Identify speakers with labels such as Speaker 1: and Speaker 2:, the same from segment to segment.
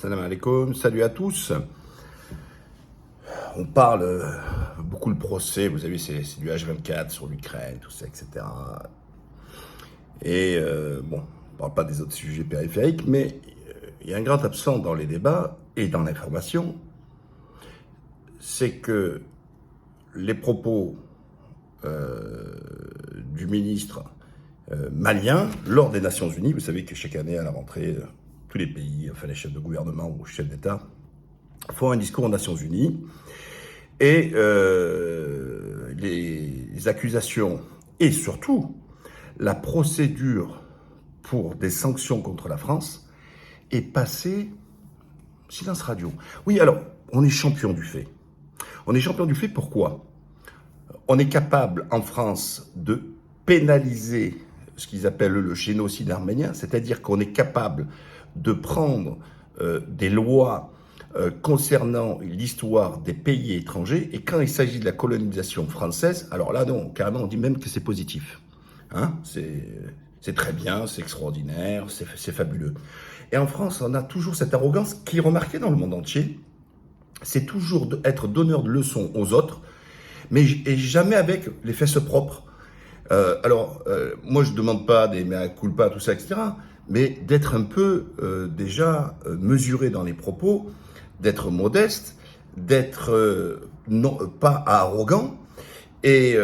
Speaker 1: Salam alaikum, salut à tous. On parle beaucoup le procès, vous savez, c'est du H24 sur l'Ukraine, tout ça, etc. Et bon, on ne parle pas des autres sujets périphériques, mais il y a un grand absent dans les débats et dans l'information, c'est que les propos du ministre malien lors des Nations Unies, vous savez que chaque année à la rentrée, tous les pays, enfin les chefs de gouvernement ou chefs d'État, font un discours aux Nations Unies et les accusations et surtout la procédure pour des sanctions contre la France est passée silence radio. Oui, alors, on est champion du fait. On est champion du fait, pourquoi ? On est capable, en France, de pénaliser ce qu'ils appellent le génocide arménien, c'est-à-dire qu'on est capable de prendre des lois concernant l'histoire des pays étrangers, et quand il s'agit de la colonisation française, alors là, non, carrément, on dit même que c'est positif. Hein, c'est très bien, c'est extraordinaire, c'est fabuleux. Et en France, on a toujours cette arrogance qui est remarquée dans le monde entier, c'est toujours être donneur de leçons aux autres, mais et jamais avec les fesses propres. Moi, je ne demande pas des mea culpa, tout ça, etc., mais d'être un peu déjà mesuré dans les propos, d'être modeste, d'être pas arrogant, et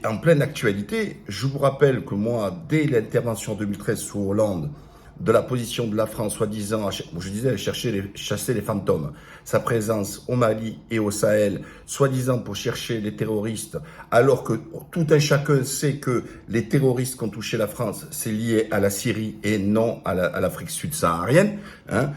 Speaker 1: en pleine actualité. Je vous rappelle que moi, dès l'intervention en 2013 sous Hollande, de la position de la France, soi-disant, je disais, chasser les fantômes, sa présence au Mali et au Sahel, soi-disant pour chercher les terroristes, alors que tout un chacun sait que les terroristes qui ont touché la France, c'est lié à la Syrie et non à l'Afrique subsaharienne. Hein.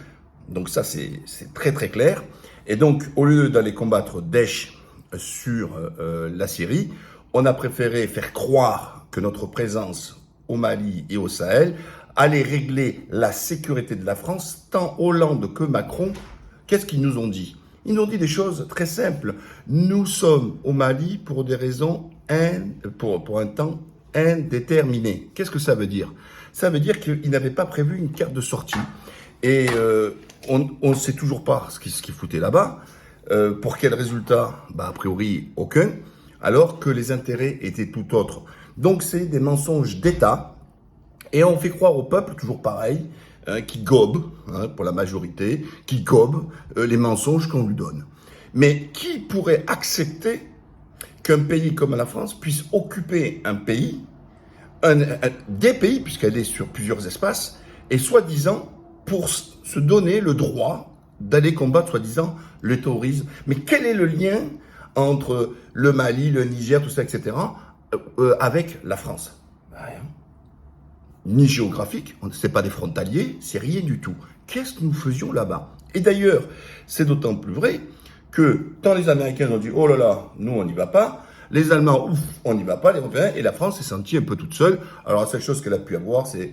Speaker 1: Donc ça, c'est très très clair. Et donc, au lieu d'aller combattre Daesh sur la Syrie, on a préféré faire croire que notre présence au Mali et au Sahel allait régler la sécurité de la France, tant Hollande que Macron. Qu'est-ce qu'ils nous ont dit ? Ils nous ont dit des choses très simples. Nous sommes au Mali pour des raisons, pour un temps indéterminé. Qu'est-ce que ça veut dire ? Ça veut dire qu'ils n'avaient pas prévu une carte de sortie. Et on ne sait toujours pas ce qu'ils foutaient là-bas. Pour quel résultat ? A priori, aucun. Alors que les intérêts étaient tout autres. Donc c'est des mensonges d'État. Et on fait croire au peuple, toujours pareil, qui gobe, pour la majorité, qui gobe les mensonges qu'on lui donne. Mais qui pourrait accepter qu'un pays comme la France puisse occuper un pays, des pays, puisqu'elle est sur plusieurs espaces, et soi-disant pour se donner le droit d'aller combattre, soi-disant, le terrorisme. Mais quel est le lien entre le Mali, le Niger, tout ça, etc., avec la France ? Rien. Ni géographique, c'est pas des frontaliers, c'est rien du tout. Qu'est-ce que nous faisions là-bas ? Et d'ailleurs, c'est d'autant plus vrai que quand les Américains ont dit « Oh là là, nous on n'y va pas », les Allemands « Ouf, on n'y va pas », les Européens, et la France s'est sentie un peu toute seule. Alors la seule chose qu'elle a pu avoir, c'est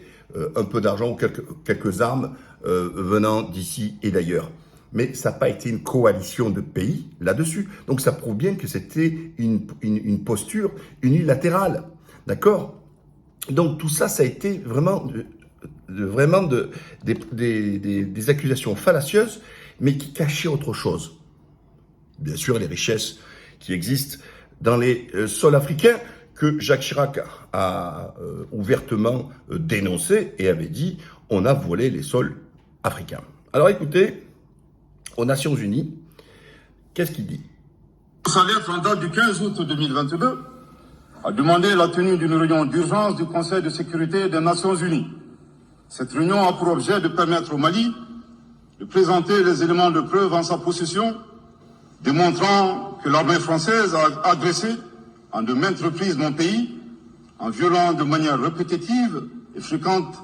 Speaker 1: un peu d'argent ou quelques armes venant d'ici et d'ailleurs. Mais ça n'a pas été une coalition de pays là-dessus. Donc ça prouve bien que c'était une posture unilatérale. D'accord ? Donc tout ça, ça a été vraiment des accusations fallacieuses, mais qui cachaient autre chose. Bien sûr, les richesses qui existent dans les sols africains, que Jacques Chirac a ouvertement dénoncé et avait dit « on a volé les sols africains ». Alors écoutez, aux Nations Unies, qu'est-ce qu'il dit ?
Speaker 2: Le salaire en date du 15 août 2022 a demandé la tenue d'une réunion d'urgence du Conseil de sécurité des Nations Unies. Cette réunion a pour objet de permettre au Mali de présenter les éléments de preuve en sa possession, démontrant que l'armée française a agressé en de maintes reprises mon pays, en violant de manière répétitive et fréquente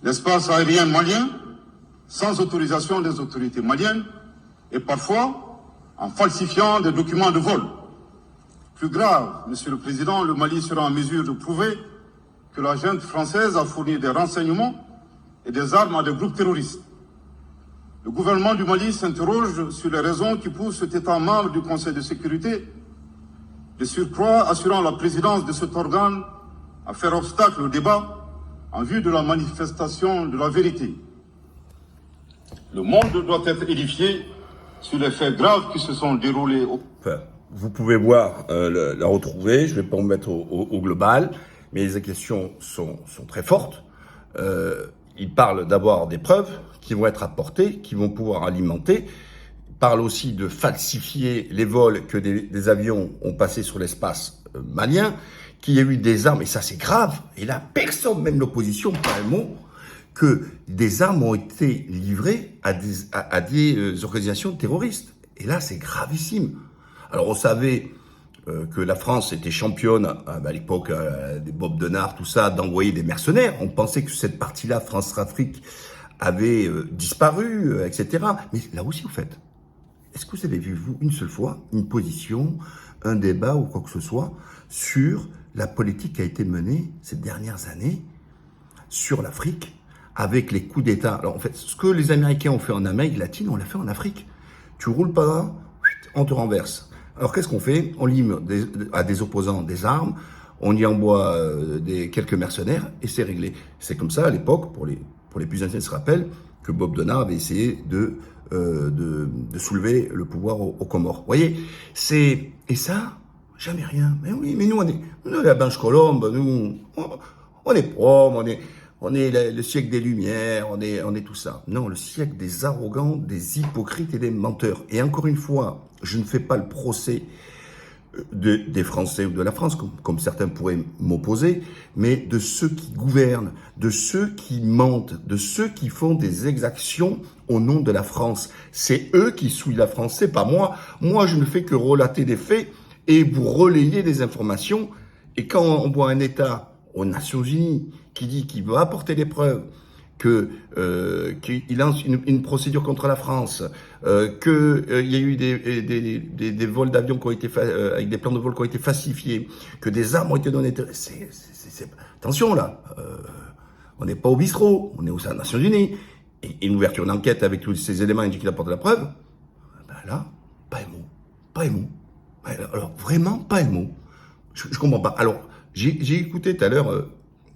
Speaker 2: l'espace aérien malien, sans autorisation des autorités maliennes, et parfois en falsifiant des documents de vol. Plus grave, Monsieur le Président, le Mali sera en mesure de prouver que la junte française a fourni des renseignements et des armes à des groupes terroristes. Le gouvernement du Mali s'interroge sur les raisons qui poussent cet État membre du Conseil de sécurité, de surcroît assurant la présidence de cet organe, à faire obstacle au débat en vue de la manifestation de la vérité. Le monde doit être édifié sur les faits graves qui se sont déroulés
Speaker 1: Enfin, vous pouvez voir, la retrouver, je ne vais pas me mettre au global, mais les questions sont très fortes. Il parle d'avoir des preuves qui vont être apportées, qui vont pouvoir alimenter. Il parle aussi de falsifier les vols que des avions ont passés sur l'espace malien, qu'il y a eu des armes, et ça c'est grave, et là personne, même l'opposition, pas un mot, que des armes ont été livrées à des organisations terroristes. Et là c'est gravissime. Alors on savait que la France était championne, à l'époque des Bob Denard, tout ça, d'envoyer des mercenaires. On pensait que cette partie-là, France-Afrique, avait disparu, etc. Mais là aussi, vous faites. Est-ce que vous avez vu, vous, une seule fois, une position, un débat ou quoi que ce soit sur la politique qui a été menée ces dernières années sur l'Afrique avec les coups d'État? Alors en fait, ce que les Américains ont fait en Amérique latine, on l'a fait en Afrique. Tu roules pas, on te renverse. Alors qu'est-ce qu'on fait? On livre à des opposants des armes, on y envoie quelques mercenaires et c'est réglé. C'est comme ça à l'époque, pour les plus anciens se rappellent, que Bob Denard avait essayé de soulever le pouvoir aux Comores. Vous voyez, et ça, jamais rien. Mais oui, mais nous on est la Blanche Colombe, nous on est propre, on est le siècle des Lumières, on est tout ça. Non, le siècle des arrogants, des hypocrites et des menteurs. Et encore une fois, je ne fais pas le procès des Français ou de la France, comme certains pourraient m'opposer, mais de ceux qui gouvernent, de ceux qui mentent, de ceux qui font des exactions au nom de la France. C'est eux qui souillent la France, c'est pas moi. Moi, je ne fais que relater des faits et vous relayer des informations. Et quand on voit un État aux Nations Unies qui dit qu'il veut apporter des preuves, qu'il lance une procédure contre la France, qu'il y a eu des vols d'avions qui ont été avec des plans de vol qui ont été falsifiés, que des armes ont été données. Attention là, on n'est pas au bistrot, on est aux Nations Unies. Et une ouverture d'enquête avec tous ces éléments indiquant qu'il apporte la preuve, ben là, pas un mot, pas un mot. Alors vraiment pas un mot. Je comprends pas. Alors j'ai écouté tout à l'heure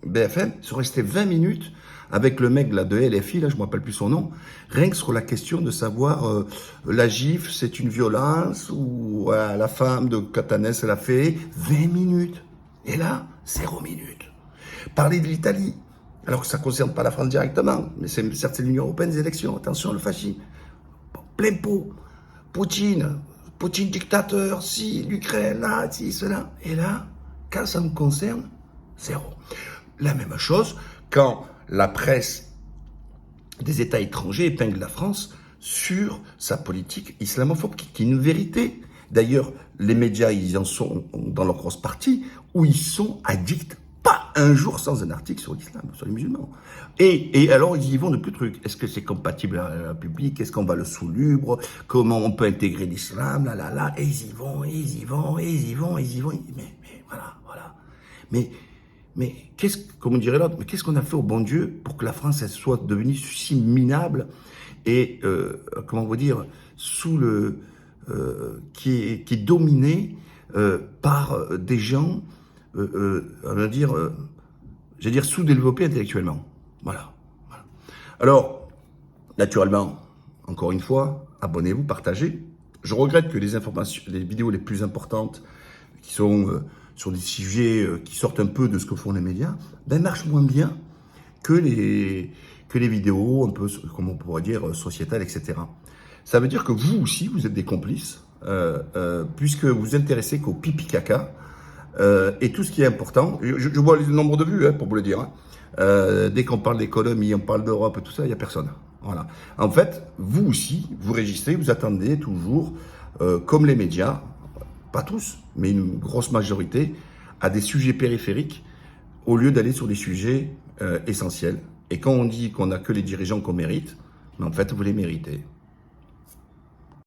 Speaker 1: BFM, ils sont restés 20 minutes avec le mec là de LFI, là je ne me rappelle plus son nom, rien que sur la question de savoir la gifle, c'est une violence ou la femme de Catanès elle a fait 20 minutes. Et là, 0 minutes. Parler de l'Italie, alors que ça ne concerne pas la France directement, mais c'est certes l'Union européenne, les élections, attention le fascisme. Plein pot, Poutine dictateur, si, l'Ukraine, là, si, cela. Et là, quand ça me concerne, 0. La même chose quand la presse des États étrangers épingle la France sur sa politique islamophobe, qui est une vérité. D'ailleurs, les médias, ils en sont dans leur grosse partie, où ils sont addicts, pas un jour sans un article sur l'islam, sur les musulmans. Et alors, ils y vont de plus de trucs. Est-ce que c'est compatible à la République? Est-ce qu'on va le sous-lubre? Comment on peut intégrer l'islam? Et ils y vont. Mais voilà. Mais comme on dirait l'autre, mais qu'est-ce qu'on a fait au bon Dieu pour que la France elle soit devenue si minable et comment vous dire sous qui est dominée par des gens j'allais dire sous-développés intellectuellement. Voilà. Alors naturellement, encore une fois, abonnez-vous, partagez. Je regrette que les vidéos les plus importantes qui sont sur des sujets qui sortent un peu de ce que font les médias, marchent moins bien que les vidéos un peu, comment on pourrait dire, sociétales, etc. Ça veut dire que vous aussi, vous êtes des complices, puisque vous vous intéressez qu'au pipi caca, et tout ce qui est important. Je vois le nombre de vues, pour vous le dire. Dès qu'on parle d'économie, on parle d'Europe, tout ça, il n'y a personne. Voilà. En fait, vous aussi, vous régistrez, vous attendez toujours, comme les médias, pas tous, mais une grosse majorité, à des sujets périphériques au lieu d'aller sur des sujets essentiels. Et quand on dit qu'on n'a que les dirigeants qu'on mérite, mais en fait, vous les méritez.